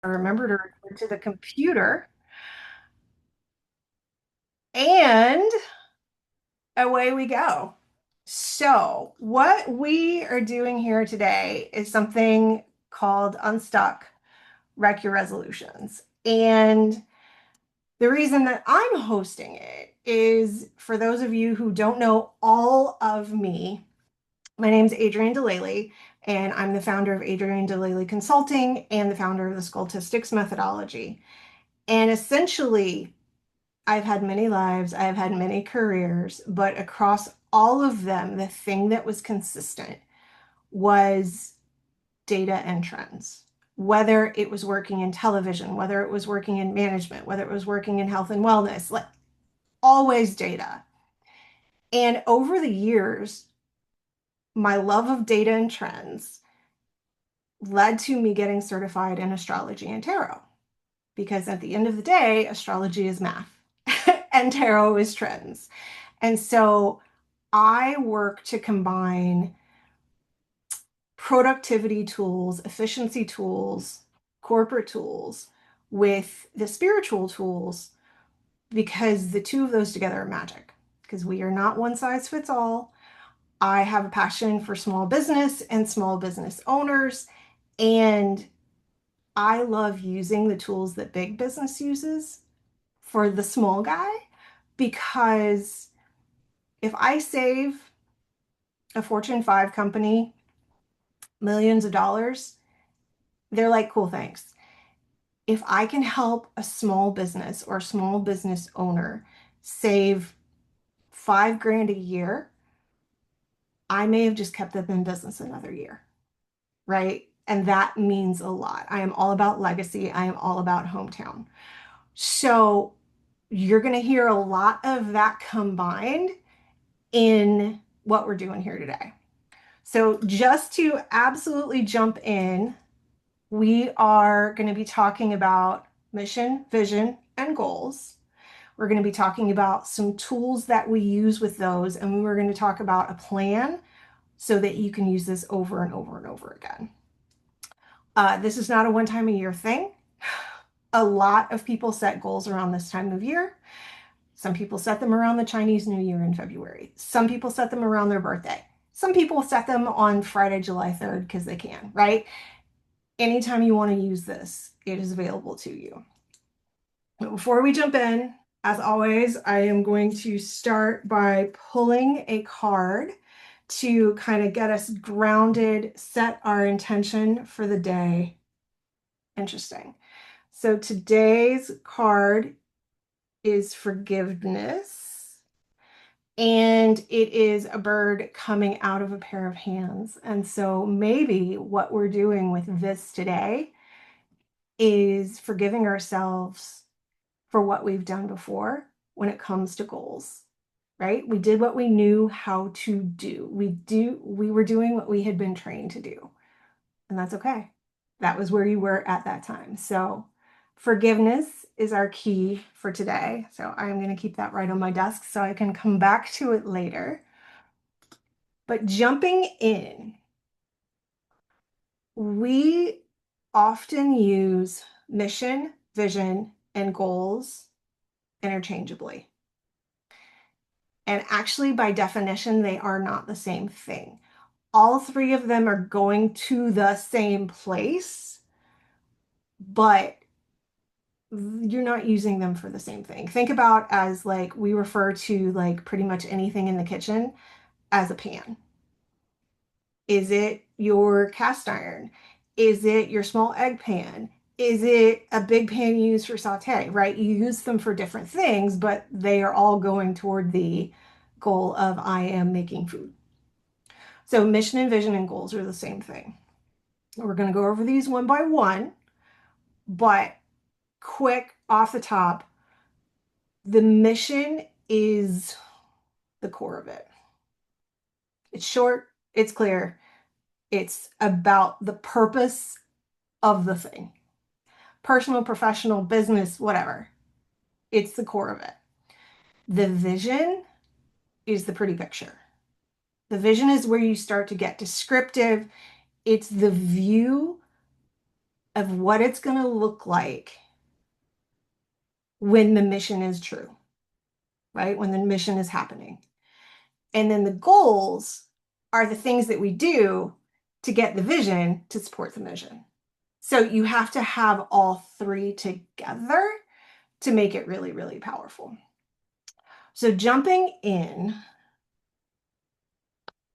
Remember to return to the computer, and away we go. So, what we are doing here today is something called Unstuck, Wreck Your Resolutions. And the reason that I'm hosting it is for those of you who don't know all of me, my name's Adrienne Delaley, and I'm the founder of Adrienne Delaley Consulting and the founder of the Sculptistics methodology. And essentially, I've had many lives, I've had many careers, but across all of them, the thing that was consistent was data and trends. Whether it was working in television, whether it was working in management, whether it was working in health and wellness, like always data. And over the years, my love of data and trends led to me getting certified in astrology and tarot. Because at the end of the day, astrology is math and tarot is trends. And so I work to combine productivity tools, efficiency tools, corporate tools with the spiritual tools because the two of those together are magic. Because we are not one size fits all. I have a passion for small business and small business owners, and I love using the tools that big business uses for the small guy because if I save a Fortune 5 company millions of dollars, they're like, cool, thanks. If I can help a small business or a small business owner save 5 grand a year, I may have just kept them in business another year, right? And that means a lot. I am all about legacy. I am all about hometown. So you're going to hear a lot of that combined in what we're doing here today. So just to absolutely jump in, we are going to be talking about mission, vision, and goals. We're going to be talking about some tools that we use with those, and we're going to talk about a plan so that you can use this over and over and over again. This is not a one time a year thing. A lot of people set goals around this time of year. Some people set them around the Chinese New Year in February. Some people set them around their birthday. Some people set them on Friday, July 3rd because they can, right? Anytime you want to use this, it is available to you. But before we jump in, as always, I am going to start by pulling a card to kind of get us grounded, set our intention for the day. Interesting. So today's card is forgiveness, and it is a bird coming out of a pair of hands. And so maybe what we're doing with this today is forgiving ourselves for what we've done before when it comes to goals, right? We did what we knew how to do. We were doing what we had been trained to do, and that's okay. That was where you were at that time. So forgiveness is our key for today. So I'm going to keep that right on my desk so I can come back to it later. But jumping in, we often use mission, vision, and goals interchangeably. And actually, by definition, they are not the same thing. All three of them are going to the same place, but you're not using them for the same thing. Think about as like we refer to like pretty much anything in the kitchen as a pan. Is it your cast iron? Is it your small egg pan? Is it a big pan you use for saute, right? You use them for different things, but they are all going toward the goal of I am making food. So mission and vision and goals are the same thing. We're going to go over these one by one, but quick off the top, the mission is the core of it. It's short, it's clear, it's about the purpose of the thing. Personal, professional, business, whatever. It's the core of it. The vision is the pretty picture. The vision is where you start to get descriptive. It's the view of what it's going to look like when the mission is true, right? When the mission is happening. And then the goals are the things that we do to get the vision to support the mission. So you have to have all three together to make it really, really powerful. So jumping in,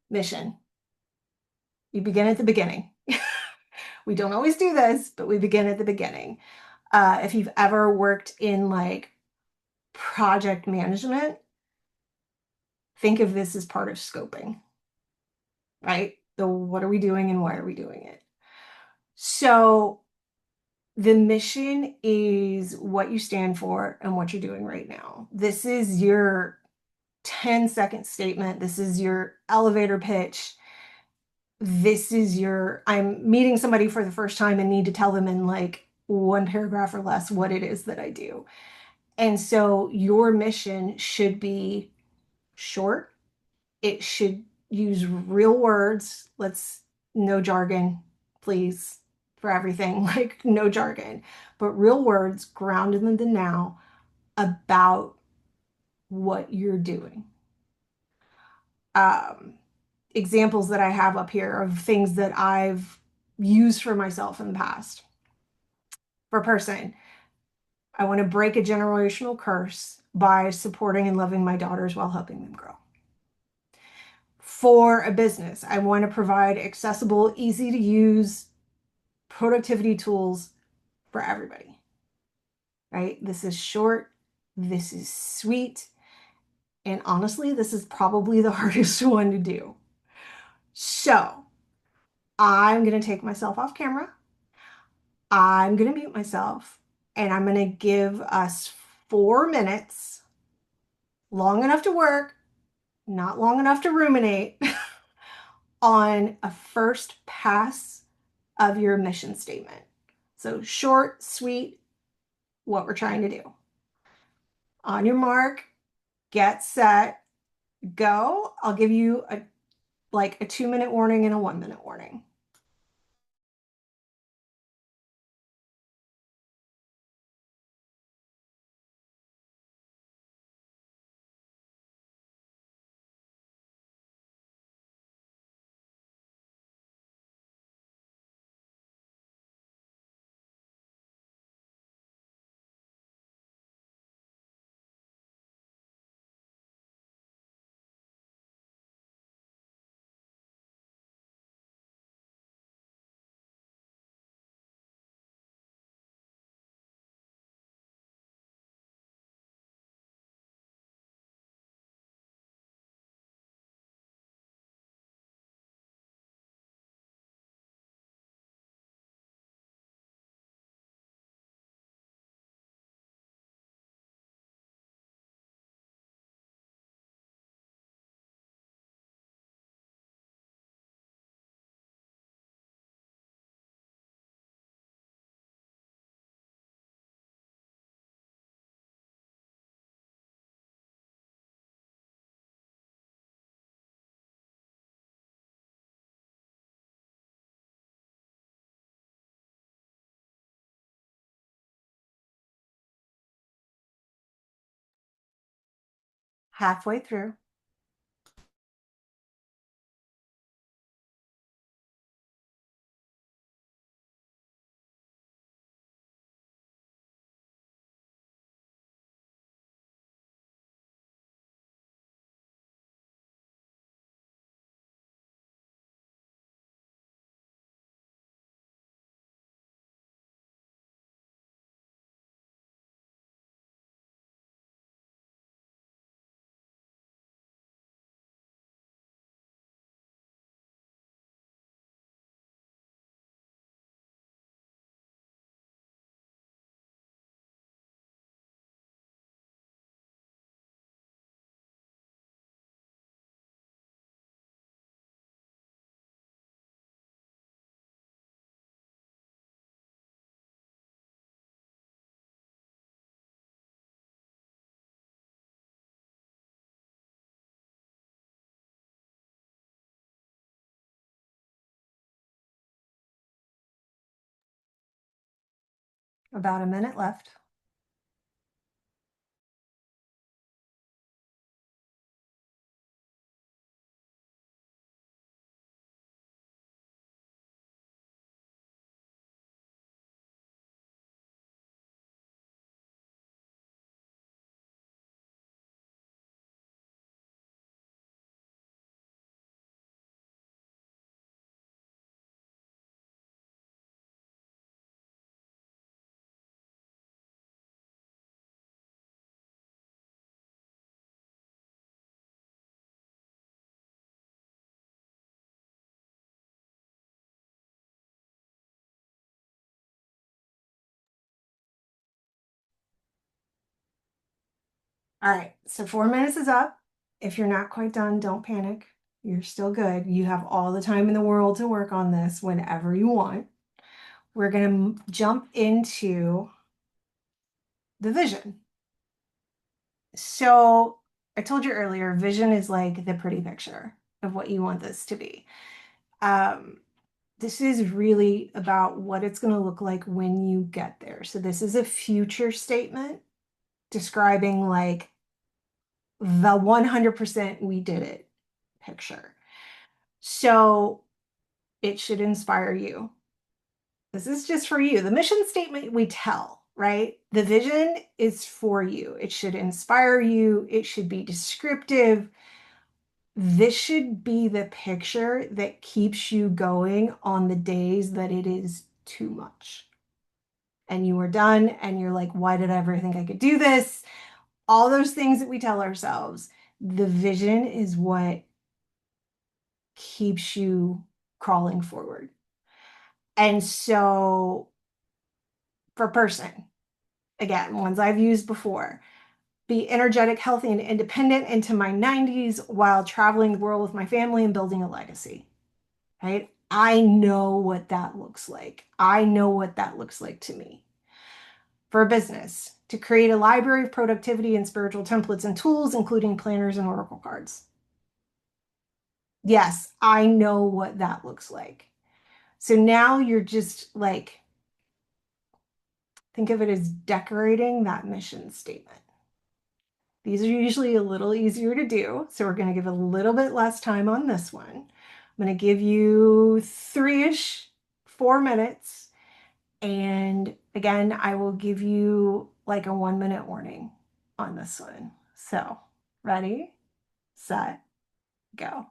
mission, you begin at the beginning. We don't always do this, but we begin at the beginning. If you've ever worked in like project management, think of this as part of scoping, right? The what are we doing and why are we doing it? So the mission is what you stand for and what you're doing right now. This is your 10-second statement. This is your elevator pitch. This is your, I'm meeting somebody for the first time and need to tell them in like one paragraph or less what it is that I do. And so your mission should be short. It should use real words. No jargon, please, for everything, like no jargon, but real words grounded in the now about what you're doing. Um, Examples that I have up here of things that I've used for myself in the past. For a person, I want to break a generational curse by supporting and loving my daughters while helping them grow. For a business, I want to provide accessible, easy to use productivity tools for everybody, right? This is short, this is sweet, and honestly, this is probably the hardest one to do. So I'm going to take myself off camera. I'm going to mute myself and I'm going to give us 4 minutes, long enough to work, not long enough to ruminate, on a first pass of your mission statement. So short, sweet, what we're trying to do. On your mark, get set, go. I'll give you a 2-minute warning and a 1-minute warning. Halfway through. About a minute left. All right, so 4 minutes is up. If you're not quite done, don't panic. You're still good. You have all the time in the world to work on this whenever you want. We're going to jump into the vision. So I told you earlier, vision is like the pretty picture of what you want this to be. Um, this is really about what it's going to look like when you get there. So this is a future statement describing like the 100% we did it picture. So it should inspire you. This is just for you. The mission statement we tell, right? The vision is for you. It should inspire you. It should be descriptive. This should be the picture that keeps you going on the days that it is too much. And you are done and you're like, why did I ever think I could do this? All those things that we tell ourselves. The vision is what keeps you crawling forward. And so for person, again, ones I've used before, be energetic, healthy, and independent into my 90s while traveling the world with my family and building a legacy, right? I know what that looks like. I know what that looks like to me. For a business, to create a library of productivity and spiritual templates and tools, including planners and oracle cards. Yes, I know what that looks like. So now you're just like, think of it as decorating that mission statement. These are usually a little easier to do, so we're going to give a little bit less time on this one. I'm going to give you 3-ish, 4 minutes. And again, I will give you like a 1 minute warning on this one. So, ready, set, go.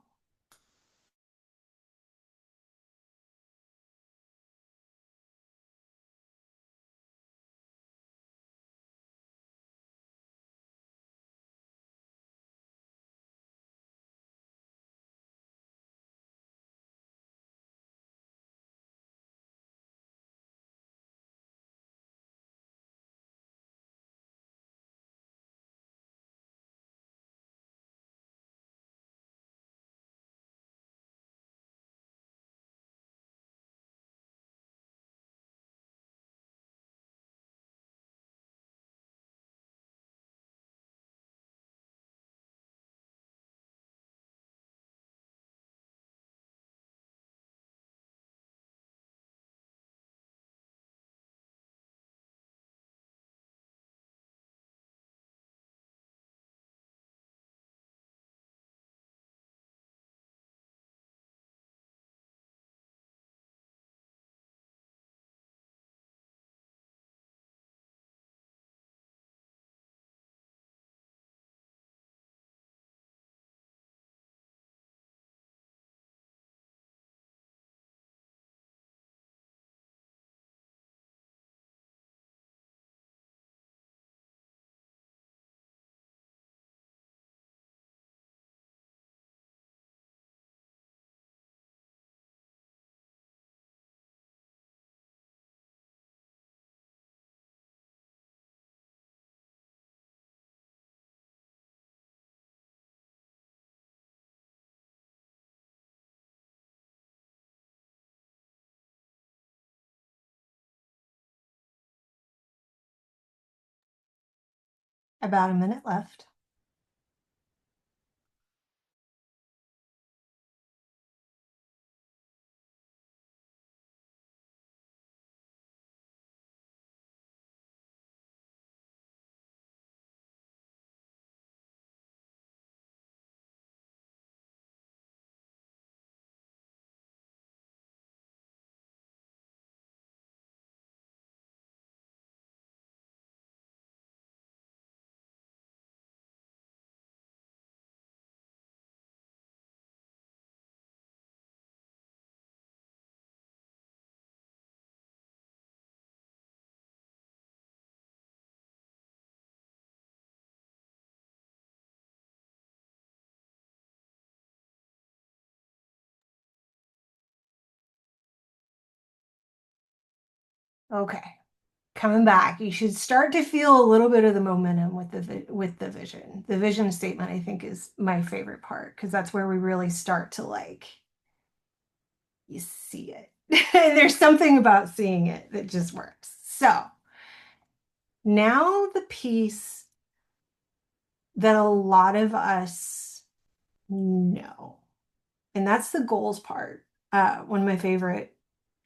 About a minute left. Okay, coming back, you should start to feel a little bit of the momentum with with the vision. The vision statement, I think, is my favorite part because that's where we really start to like you see it. And there's something about seeing it that just works. So now the piece that a lot of us know, and that's the goals part. One of my favorite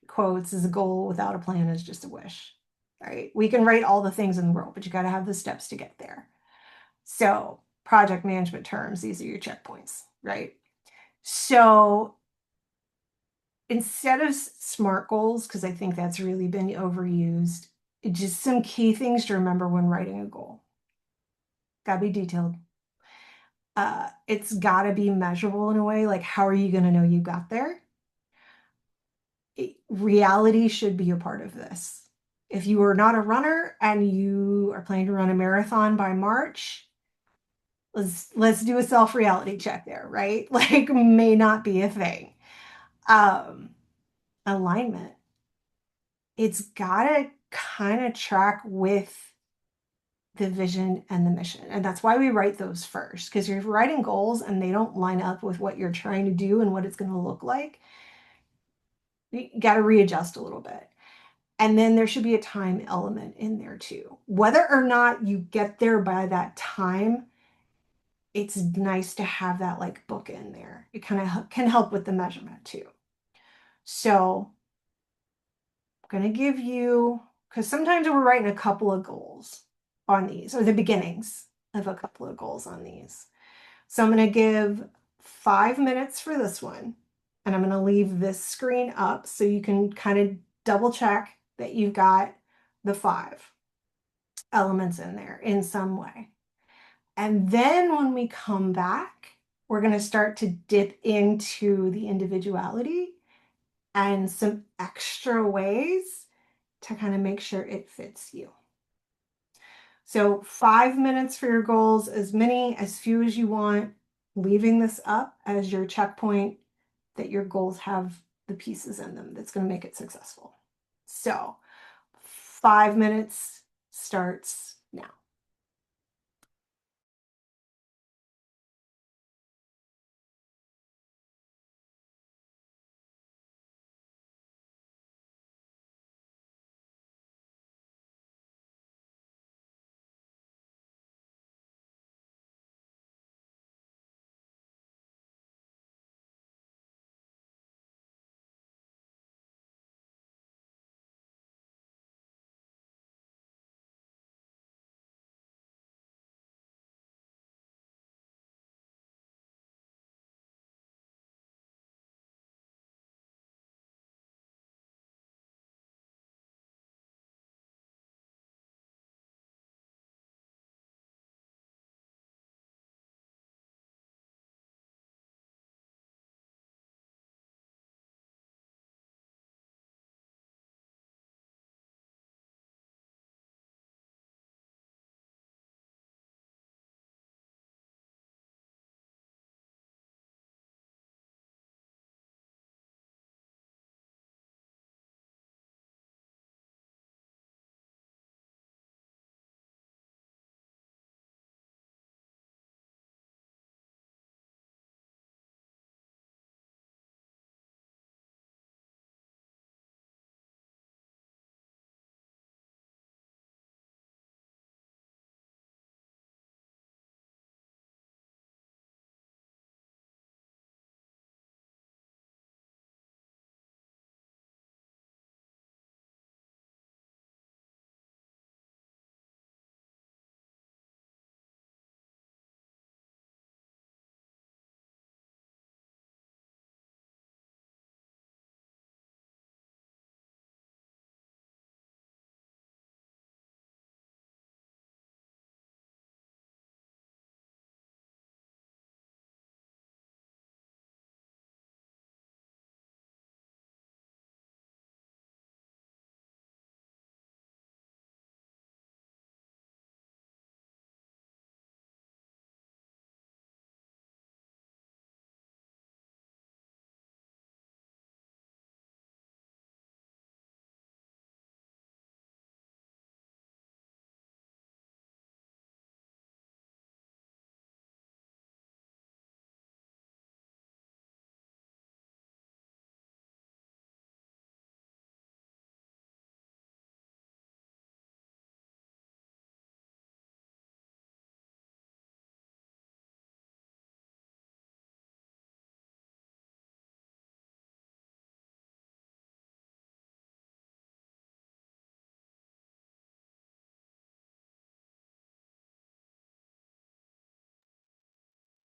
quotes is a goal without a plan is just a wish, right? We can write all the things in the world, but you got to have the steps to get there. So, project management terms, these are your checkpoints, right? So, instead of SMART goals, because I think that's really been overused, just some key things to remember when writing a goal. Got to be detailed. It's got to be measurable in a way. Like, how are you going to know you got there? Reality should be a part of this. If you are not a runner and you are planning to run a marathon by March, let's do a self-reality check there, right? Like may not be a thing. Um, alignment. It's gotta kind of track with the vision and the mission. And that's why we write those first, because you're writing goals and they don't line up with what you're trying to do and what it's going to look like. You got to readjust a little bit. And then there should be a time element in there too. Whether or not you get there by that time, it's nice to have that like book in there. It kind of can help with the measurement too. So I'm going to give you, because sometimes we're writing a couple of goals on these, or the beginnings of a couple of goals on these. So I'm going to give 5 minutes for this one, and I'm going to leave this screen up so you can kind of double check that you've got the 5 elements in there in some way. And then when we come back, we're going to start to dip into the individuality and some extra ways to kind of make sure it fits you. So 5 minutes for your goals, as many, as few as you want, leaving this up as your checkpoint that your goals have the pieces in them that's going to make it successful. So 5 minutes starts now.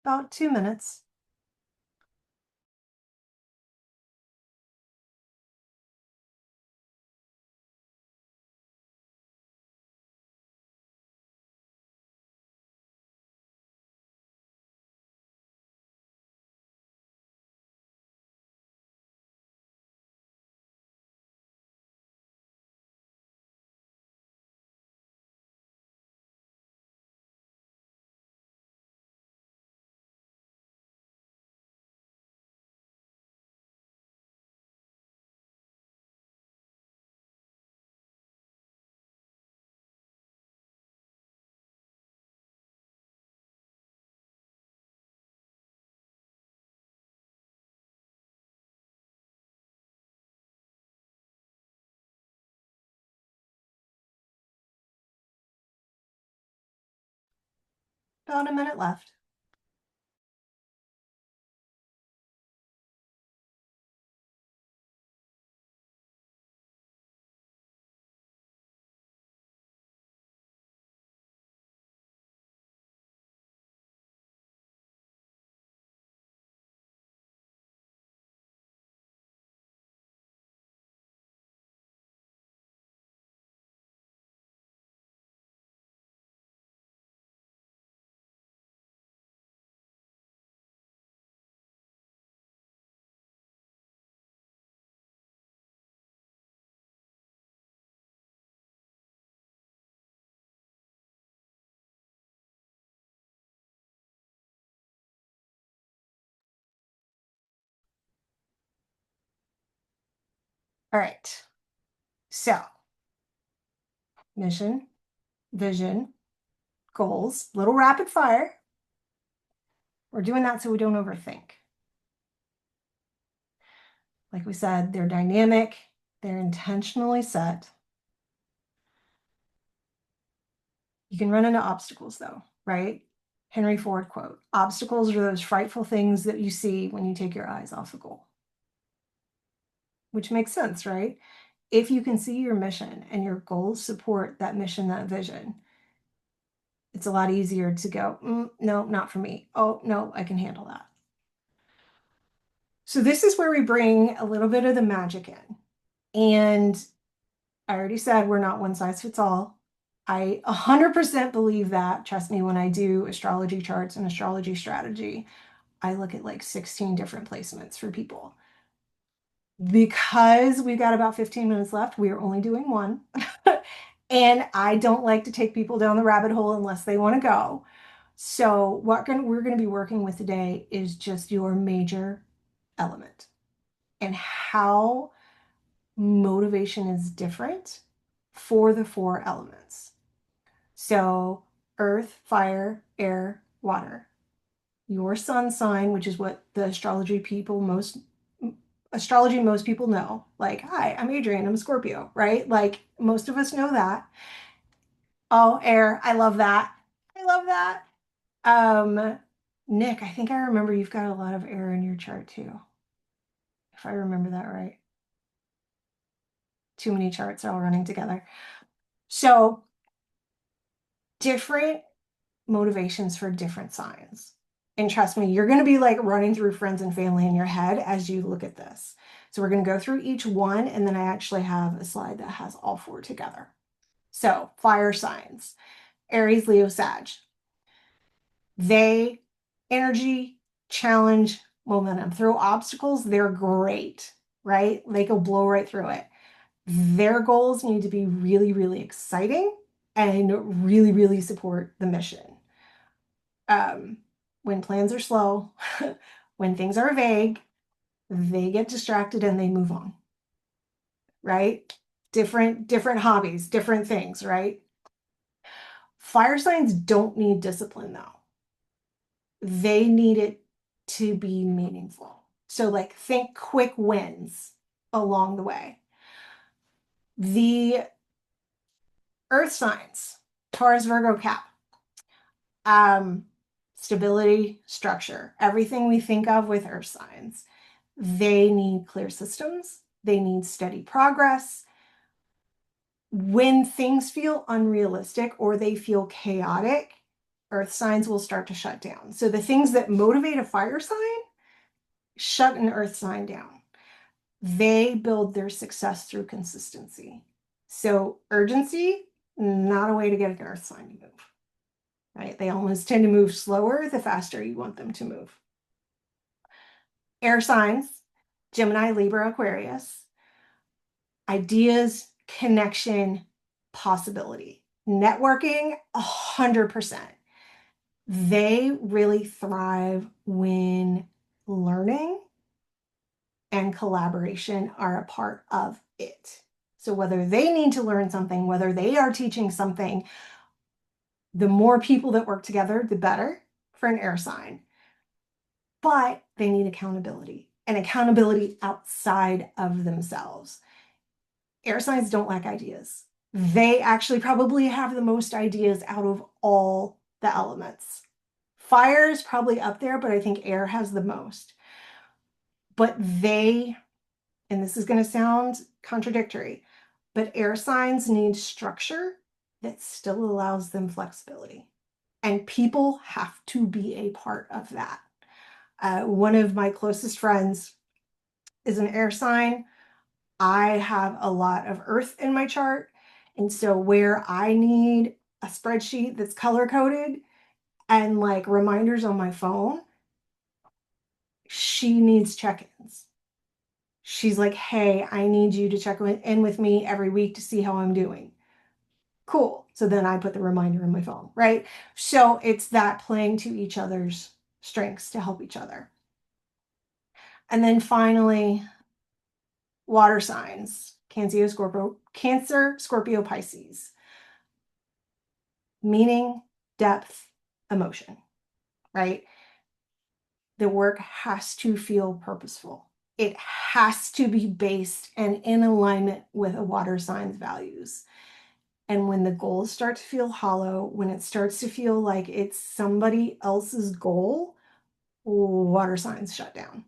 About 2 minutes. About a minute left. All right. So, mission, vision, goals, little rapid fire. We're doing that so we don't overthink. Like we said, they're dynamic, they're intentionally set. You can run into obstacles though, right? Henry Ford quote, obstacles are those frightful things that you see when you take your eyes off the goal. Which makes sense, right? If you can see your mission and your goals support that mission, that vision, it's a lot easier to go, no, not for me. Oh, no, I can handle that. So this is where we bring a little bit of the magic in. And I already said we're not one size fits all. I 100% believe that. Trust me, when I do astrology charts and astrology strategy, I look at like 16 different placements for people. Because we've got about 15 minutes left, we are only doing one. And I don't like to take people down the rabbit hole unless they want to go. So what we're going to be working with today is just your major element and how motivation is different for the four elements. So earth, fire, air, water. Your sun sign, which is what the astrology most people know. Like, hi, I'm Adrienne, I'm a Scorpio, right? Like most of us know that. Oh, air, I love that. I love that. Nick, I think I remember you've got a lot of air in your chart too, if I remember that right. Too many charts are all running together. So different motivations for different signs. And trust me, you're going to be like running through friends and family in your head as you look at this. So we're going to go through each one, and then I actually have a slide that has all four together. So fire signs, Aries, Leo, Sag. They energy, challenge, momentum. Through obstacles, they're great, right? They can blow right through it. Their goals need to be really, really exciting and really, really support the mission. When plans are slow, when things are vague, they get distracted and they move on, right? Different hobbies, different things, right? Fire signs don't need discipline though. They need it to be meaningful. So like think quick wins along the way. The earth signs, Taurus, Virgo, Cap. Stability, structure, everything we think of with earth signs. They need clear systems. They need steady progress. When things feel unrealistic or they feel chaotic, earth signs will start to shut down. So the things that motivate a fire sign shut an earth sign down. They build their success through consistency. So urgency, not a way to get an earth sign to move, right? They almost tend to move slower the faster you want them to move. Air signs, Gemini, Libra, Aquarius, ideas, connection, possibility. Networking, 100%. They really thrive when learning and collaboration are a part of it. So whether they need to learn something, whether they are teaching something, the more people that work together, the better for an air sign. But they need accountability, and accountability outside of themselves. Air signs don't lack ideas. They actually probably have the most ideas out of all the elements. Fire is probably up there, but I think air has the most. But they, and this is going to sound contradictory, but air signs need structure that still allows them flexibility. And people have to be a part of that. One of my closest friends is an air sign. I have a lot of earth in my chart. And so where I need a spreadsheet that's color coded and like reminders on my phone, she needs check-ins. She's like, hey, I need you to check in with me every week to see how I'm doing. Cool. So then I put the reminder in my phone, right? So it's that playing to each other's strengths to help each other. And then finally, water signs, Cancer, Scorpio, Pisces. Meaning, depth, emotion, right? The work has to feel purposeful. It has to be based and in alignment with a water sign's values. And when the goals start to feel hollow, when it starts to feel like it's somebody else's goal, water signs shut down.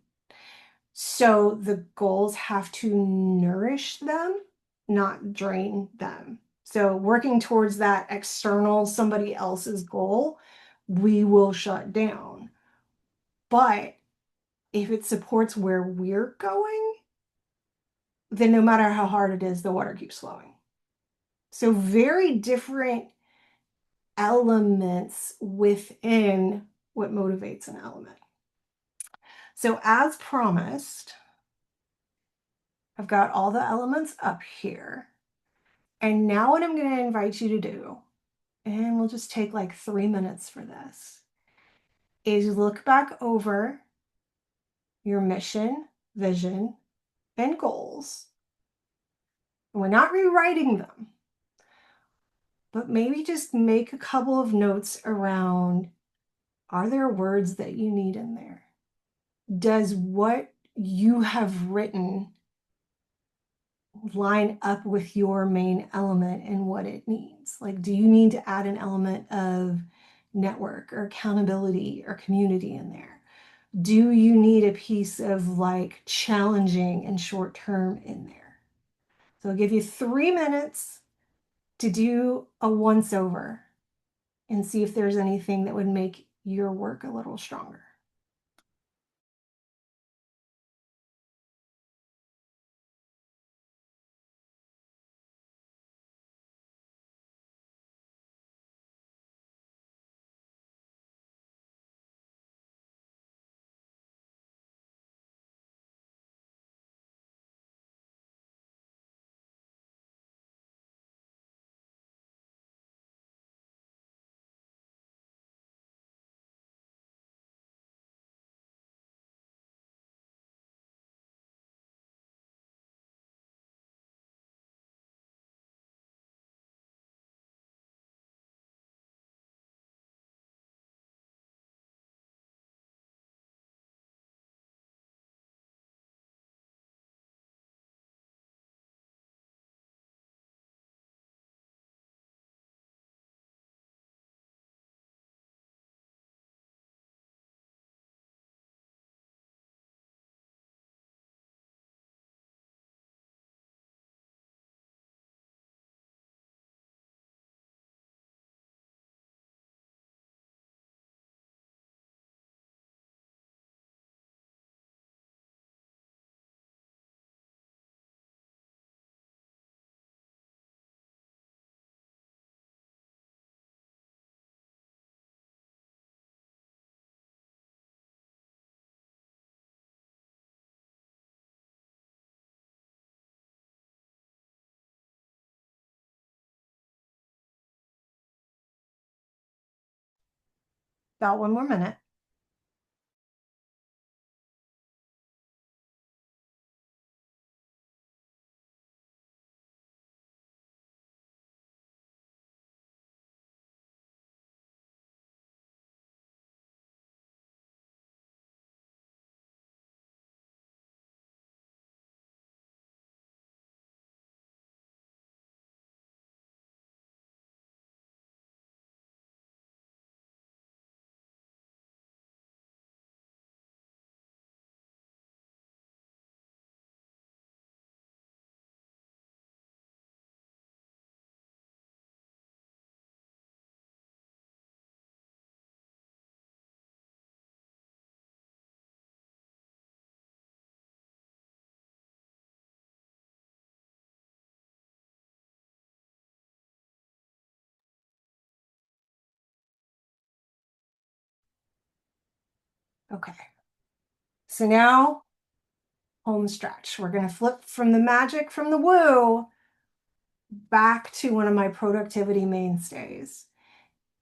So the goals have to nourish them, not drain them. So working towards that external somebody else's goal, we will shut down. But if it supports where we're going, then no matter how hard it is, the water keeps flowing. So very different elements within what motivates an element. So as promised, I've got all the elements up here. And now what I'm going to invite you to do, and we'll just take like 3 minutes for this, is look back over your mission, vision, and goals. And we're not rewriting them, but maybe just make a couple of notes around, are there words that you need in there? Does what you have written line up with your main element and what it needs? Like, do you need to add an element of network or accountability or community in there? Do you need a piece of like challenging and short term in there? So I'll give you 3 minutes to do a once over and see if there's anything that would make your work a little stronger. About one more minute. Okay. So now home stretch. We're going to flip from the magic, from the woo, back to one of my productivity mainstays.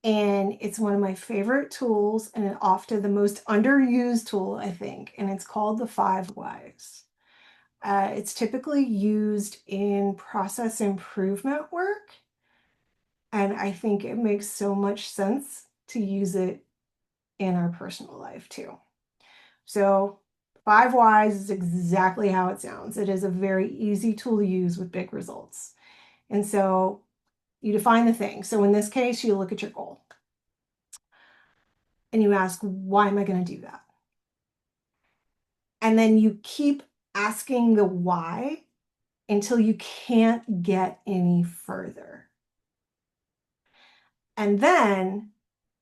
And it's one of my favorite tools and often the most underused tool, I think. And it's called the 5 whys. It's typically used in process improvement work. And I think it makes so much sense to use it in our personal life too. So 5 whys is exactly how it sounds. It is a very easy tool to use with big results. And so you define the thing. So in this case, you look at your goal and you ask, why am I going to do that? And then you keep asking the why until you can't get any further. And then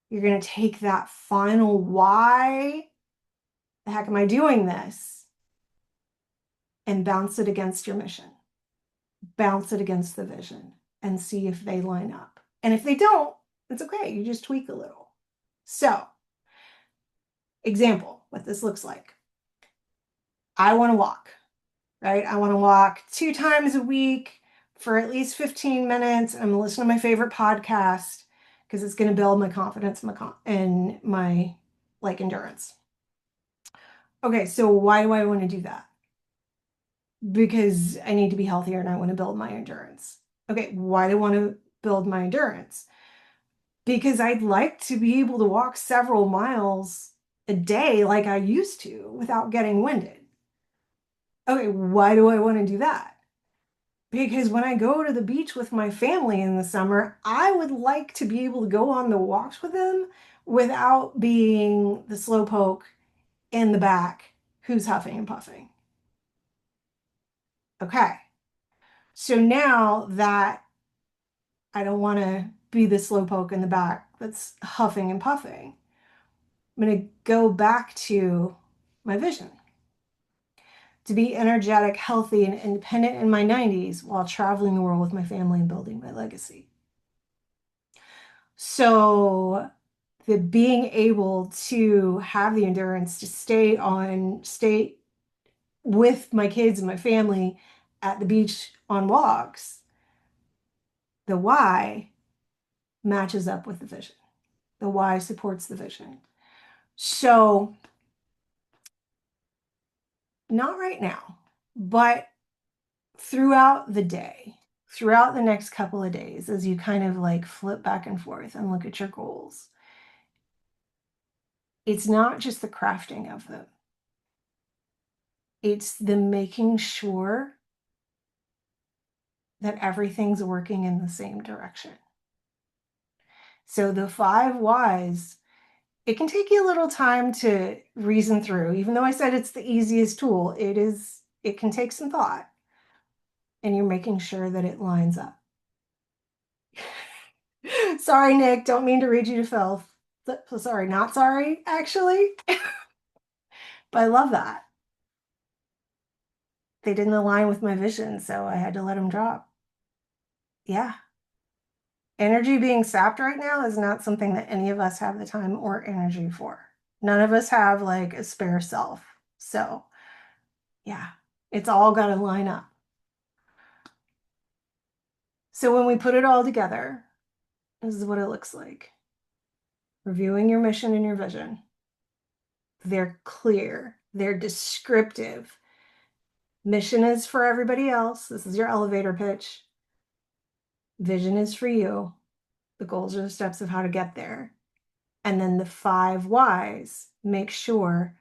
you're going to take that final why the heck am I doing this? And bounce it against your mission, bounce it against the vision, and see if they line up. And if they don't, it's okay. You just tweak a little. So, example, what this looks like. I want to walk, right? I want to walk 2 times a week for at least 15 minutes. I'm going to listen to my favorite podcast because it's going to build my confidence and my like endurance. Okay, so why do I want to do that? Because I need to be healthier and I want to build my endurance. Okay, why do I want to build my endurance? Because I'd like to be able to walk several miles a day like I used to without getting winded. Okay, why do I want to do that? Because when I go to the beach with my family in the summer, I would like to be able to go on the walks with them without being the slowpoke in the back who's huffing and puffing. Okay, so now that I don't want to be the slowpoke in the back that's huffing and puffing, I'm going to go back to my vision to be energetic, healthy, and independent in my 90s while traveling the world with my family and building my legacy. So, the being able to have the endurance to stay with my kids and my family at the beach on walks, the why matches up with the vision. The why supports the vision. So, not right now, but throughout the day, throughout the next couple of days, as you kind of like flip back and forth and look at your goals, it's not just the crafting of them, it's the making sure that everything's working in the same direction. So the 5 whys, it can take you a little time to reason through. Even though I said it's the easiest tool, it can take some thought, and you're making sure that it lines up. Sorry, Nick, don't mean to read you to filth. Sorry, not sorry, actually. But I love that. They didn't align with my vision, so I had to let them drop. Yeah. Energy being sapped right now is not something that any of us have the time or energy for. None of us have like a spare self. So, yeah, it's all got to line up. So, when we put it all together, this is what it looks like. reviewing your mission and your vision. They're clear, they're descriptive. Mission is for everybody else. This is your elevator pitch. Vision is for you. The goals are the steps of how to get there. And then the 5 whys make sure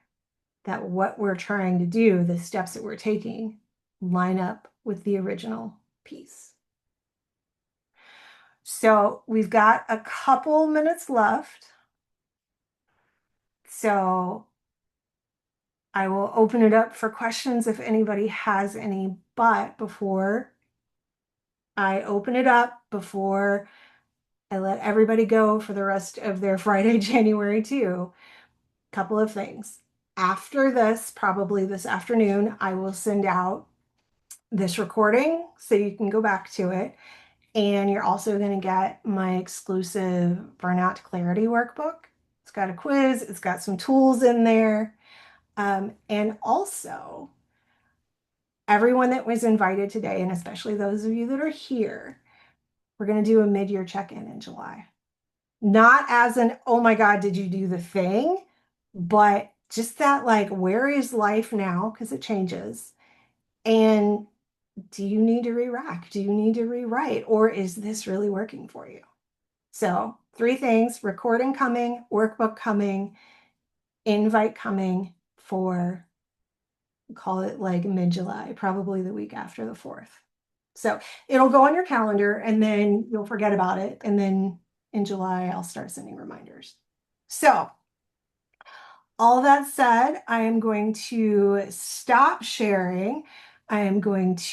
that what we're trying to do, the steps that we're taking, line up with the original piece. So we've got a couple minutes left. So I will open it up for questions if anybody has any. But before I open it up, before I let everybody go for the rest of their Friday, January 2, a couple of things. After this, probably this afternoon, I will send out this recording so you can go back to it. And you're also going to get my exclusive Burnout Clarity workbook. It's got a quiz, it's got some tools in there. And also, everyone that was invited today, and especially those of you that are here, we're going to do a mid-year check-in in July. Not as an, oh my God, did you do the thing? But just that, like, where is life now? Because it changes. And do you need to re-rack? Do you need to rewrite? Or is this really working for you? So 3 things: recording coming, workbook coming, invite coming for, call it like mid-July, probably the week after the 4th. So it'll go on your calendar and then you'll forget about it. And then in July, I'll start sending reminders. So all that said, I am going to stop sharing. I am going to